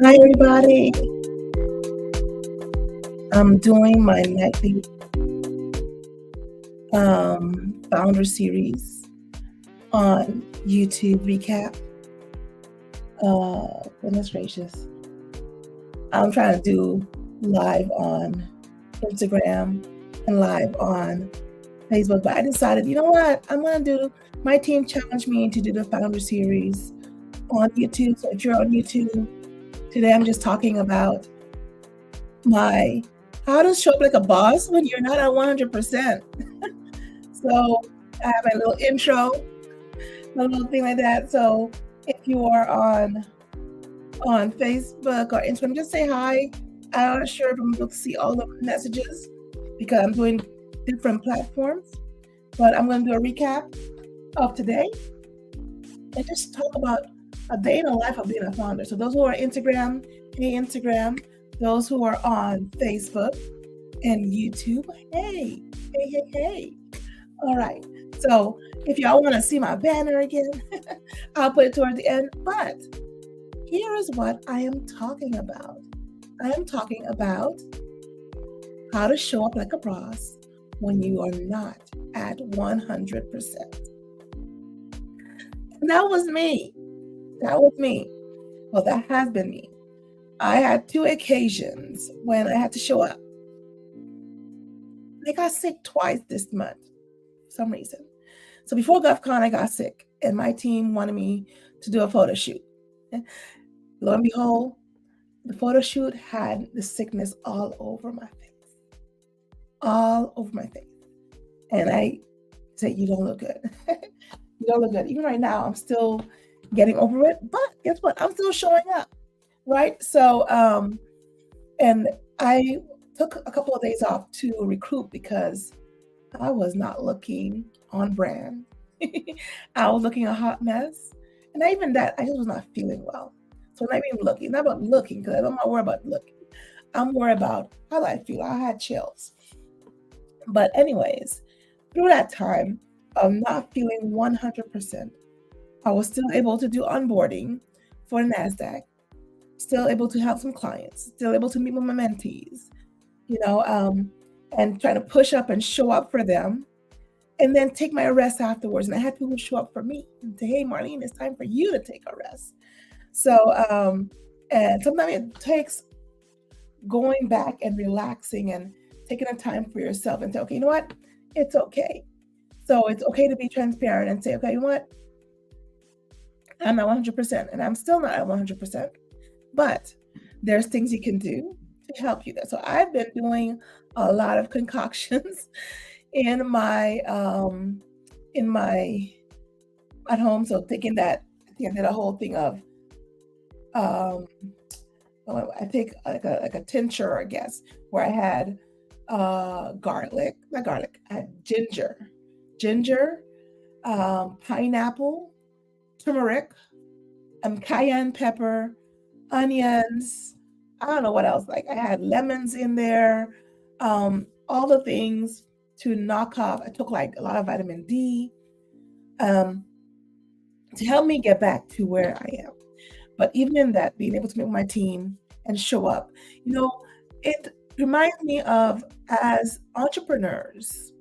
Hi, everybody. I'm doing my nightly founder series on YouTube recap. Goodness gracious. I'm trying to do live on Instagram and live on Facebook, but I decided, you know what? My team challenged me to do the founder series on YouTube. So if you're on YouTube, today I'm just talking about how to show up like a boss when you're not at 100%. So I have a little intro, a little thing like that. So if you are on Facebook or Instagram, just say hi. I'm not sure if I'm able to see all the messages because I'm doing different platforms, but I'm going to do a recap of today and just talk about a day in the life of being a founder. So those who are Instagram, Instagram. Those who are on Facebook and YouTube, hey. All right. So if y'all want to see my banner again, I'll put it toward the end. But here is what I am talking about. I am talking about how to show up like a boss when you are not at 100%. And that was me. Well, that has been me. I had 2 occasions when I had to show up. I got sick twice this month for some reason. So before GovCon, I got sick, and my team wanted me to do a photo shoot. Lo and behold, the photo shoot had the sickness all over my face. And I said, you don't look good. You don't look good. Even right now, I'm still getting over it. But guess what? I'm still showing up. Right. So, and I took a couple of days off to recruit because I was not looking on brand. I was looking a hot mess. And not even that, I just was not feeling well. So not even looking, not about looking, because I'm not worried about looking. I'm worried about how I feel. I had chills. But anyways, through that time of not feeling 100%, I was still able to do onboarding for NASDAQ. Still able to help some clients, still able to meet with my mentees, and try to push up and show up for them, and then take my rest afterwards. And I had people show up for me and say, hey, Marlene, it's time for you to take a rest. So, and sometimes it takes going back and relaxing and taking a time for yourself and say, okay, you know what? It's okay. So it's okay to be transparent and say, okay, you know what? I'm not 100%, and I'm still not at 100%. But there's things you can do to help you there. So I've been doing a lot of concoctions in my at home. So thinking that I think I did a whole thing of I take like a tincture, I guess, where I had I had ginger, pineapple, turmeric, cayenne pepper, onions, I don't know what else. Like I had lemons in there, all the things to knock off. I took like a lot of vitamin D to help me get back to where I am. But even in that, being able to meet with my team and show up, it reminds me of as entrepreneurs,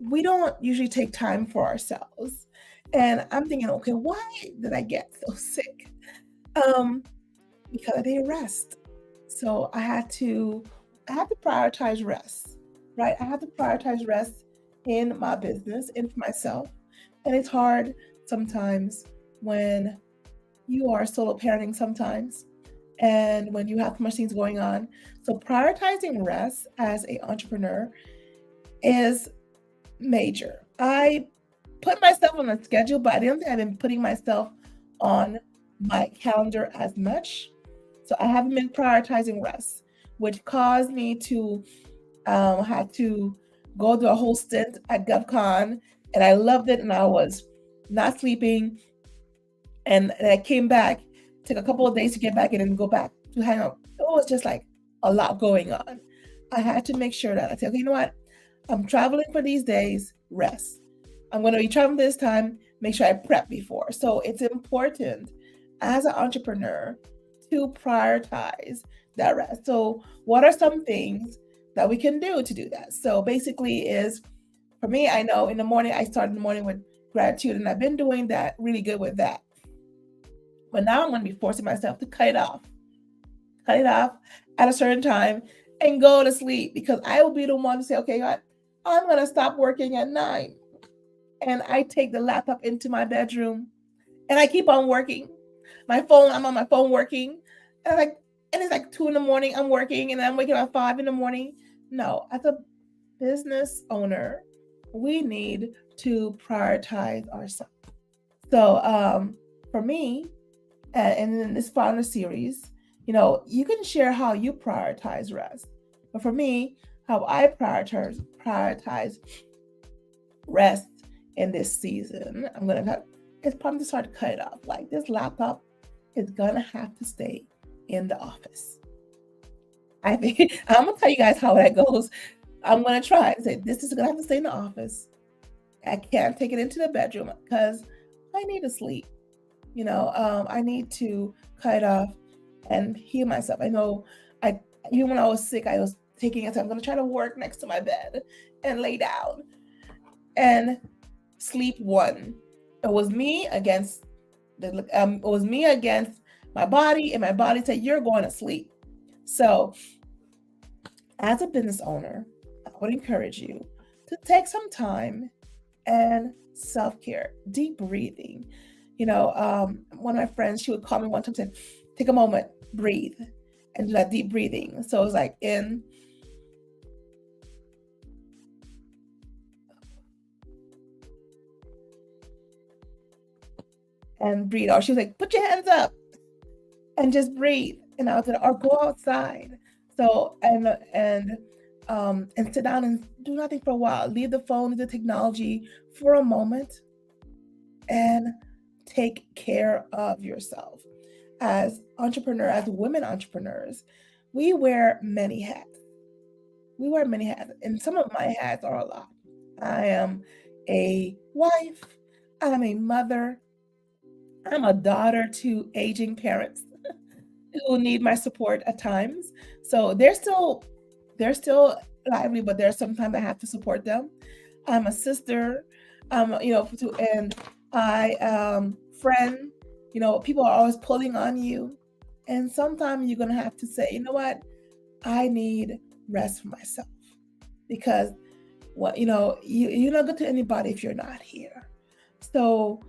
we don't usually take time for ourselves. And I'm thinking, okay, why did I get so sick? Because I didn't rest. So I had to prioritize rest, right? I had to prioritize rest in my business and for myself. And it's hard sometimes when you are solo parenting sometimes and when you have so much things going on. So prioritizing rest as an entrepreneur is major. I put myself on a schedule, but I don't think I've been putting myself on my calendar as much. So I haven't been prioritizing rest, which caused me to have to go through a whole stint at GovCon, and I loved it, and I was not sleeping, and I came back, took a couple of days to get back in and go back to hang out. It was just like a lot going on. I had to make sure that I said, okay, you know what? I'm traveling for these days, rest. I'm going to be traveling this time, make sure I prep before. So it's important as an entrepreneur to prioritize that rest. So, what are some things that we can do to do that? So, basically, is for me, I know in the morning, I start in the morning with gratitude, and I've been doing that really good with that. But now I'm going to be forcing myself to cut it off at a certain time and go to sleep because I will be the one to say, okay, what? I'm going to stop working at 9. And I take the laptop into my bedroom and I keep on working. I'm on my phone working. And it's like 2 in the morning, I'm working and I'm waking up at 5 in the morning. No, as a business owner, we need to prioritize ourselves. So for me, and in this founder series, you can share how you prioritize rest. But for me, how I prioritize rest in this season, it's probably to start to cut it off. Like this laptop is gonna have to stay in the office. I think I'm gonna tell you guys how that goes. I'm gonna try and say this is gonna have to stay in the office. I can't take it into the bedroom because I need to sleep. I need to cut it off and heal myself. I know even when I was sick, I was taking it. I'm going to try to work next to my bed and lay down and sleep one. It was me against my body, and my body said, "You're going to sleep." So, as a business owner, I would encourage you to take some time and self-care, deep breathing. One of my friends, she would call me one time and say, take a moment, breathe, and do that deep breathing. So it was like in and breathe. Or she was like, put your hands up and just breathe. And I was like, or go outside. So and sit down and do nothing for a while. Leave the phone, the technology for a moment, and take care of yourself. As women entrepreneurs, we wear many hats. And some of my hats are a lot. I am a wife, I'm a mother, I'm a daughter to aging parents who need my support at times. So they're still lively, but there's sometimes I have to support them. I'm a sister, and I friend. People are always pulling on you, and sometimes you're gonna have to say, you know what, I need rest for myself because you're not good to anybody if you're not here. So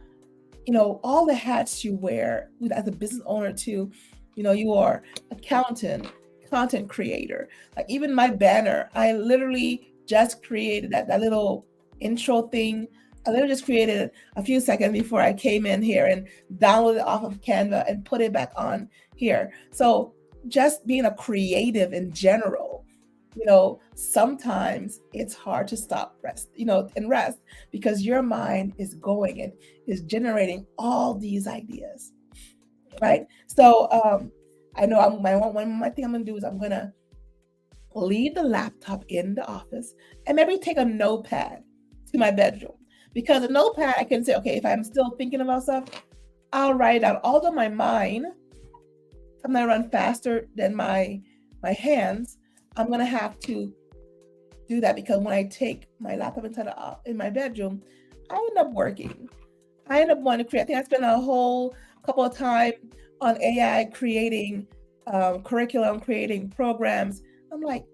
all the hats you wear as a business owner too. You are accountant, content creator. Like even my banner, I literally just created that little intro thing. I literally just created it a few seconds before I came in here and downloaded it off of Canva and put it back on here. So just being a creative in general, sometimes it's hard to stop and rest because your mind is going and is generating all these ideas, right? So I know one thing I'm gonna do is I'm gonna leave the laptop in the office and maybe take a notepad to my bedroom because a notepad I can say, okay, if I'm still thinking about stuff, I'll write it down. Although my mind, I'm gonna run faster than my hands, I'm gonna have to do that because when I take my laptop in my bedroom, I end up working. I end up wanting to create. I think I spent a whole couple of time on AI creating curriculum, creating programs. I'm like,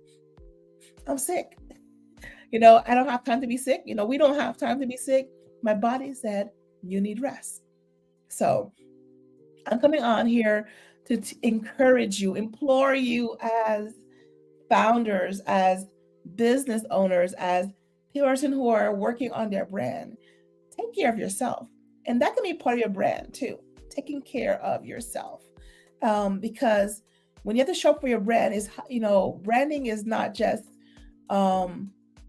I'm sick. I don't have time to be sick. We don't have time to be sick. My body said, you need rest. So I'm coming on here to encourage you, implore you as founders, as business owners, as person who are working on their brand. Take care of yourself. And that can be part of your brand too, taking care of yourself. Because when you have to show up for your brand, branding is not just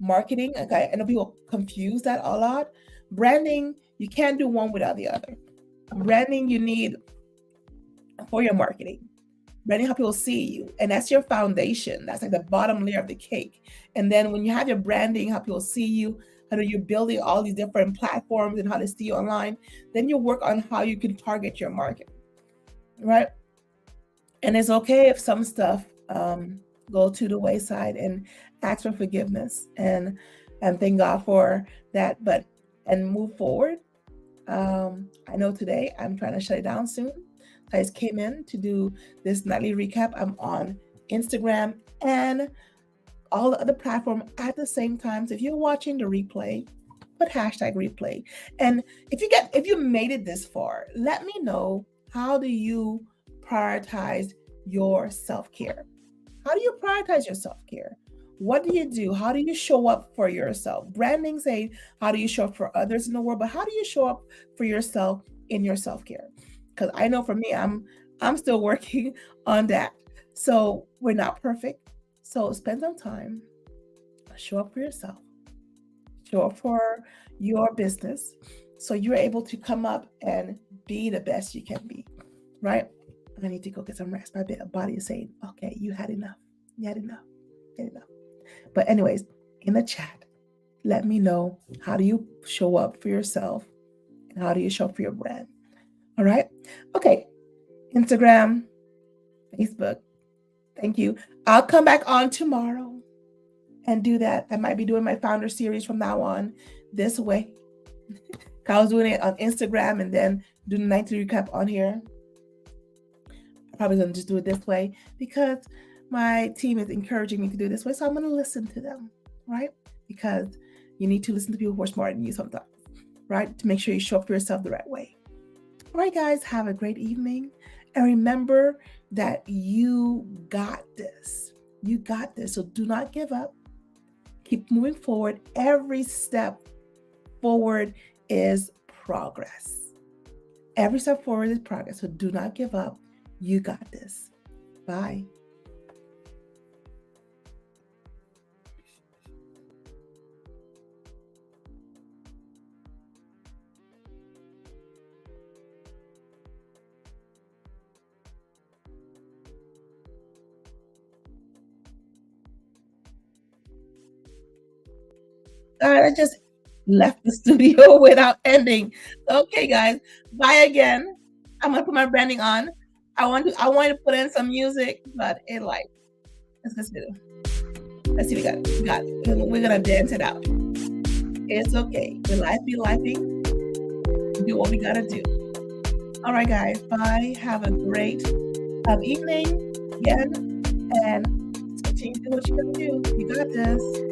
marketing. Okay, I know people confuse that a lot. Branding, you can't do one without the other. Branding, you need for your marketing. Branding, how people see you, and that's your foundation. That's like the bottom layer of the cake. And then when you have your branding, how people see you, how you're building all these different platforms and how to see you online, then you work on how you can target your market, right? And it's okay if some stuff go to the wayside, and ask for forgiveness, and thank God for that, but and move forward. I know today I'm trying to shut it down soon. I just came in to do this nightly recap. I'm on Instagram and all the other platform at the same time. So if you're watching the replay, put hashtag replay. And if you made it this far, let me know, how do you prioritize your self-care? How do you prioritize your self-care? What do you do? How do you show up for yourself? Branding say, how do you show up for others in the world, but how do you show up for yourself in your self-care? Because I know for me, I'm still working on that. So we're not perfect. So spend some time, show up for yourself, show up for your business, so you're able to come up and be the best you can be, right? I need to go get some rest. My body is saying, okay, you had enough. You had enough. You had enough. But anyways, in the chat, let me know, how do you show up for yourself, and how do you show up for your brand? All right. Okay. Instagram, Facebook. Thank you. I'll come back on tomorrow and do that. I might be doing my founder series from now on this way. I was doing it on Instagram and then doing the nightly recap on here. I'm probably going to just do it this way because my team is encouraging me to do it this way. So I'm going to listen to them, right? Because you need to listen to people who are smarter than you sometimes, right? To make sure you show up for yourself the right way. All right, guys, have a great evening. And remember that you got this. You got this. So do not give up. Keep moving forward. Every step forward is progress. Every step forward is progress. So do not give up. You got this. Bye. All right, I just left the studio without ending. Okay, guys, bye again. I'm gonna put my branding on. I wanted to put in some music, but it like, let's do. Let's see, we got it. We're gonna dance it out. It's okay. When life be lifing, do what we gotta do. All right, guys. Bye. Have a great evening again, and continue to do what you gotta do. You got this.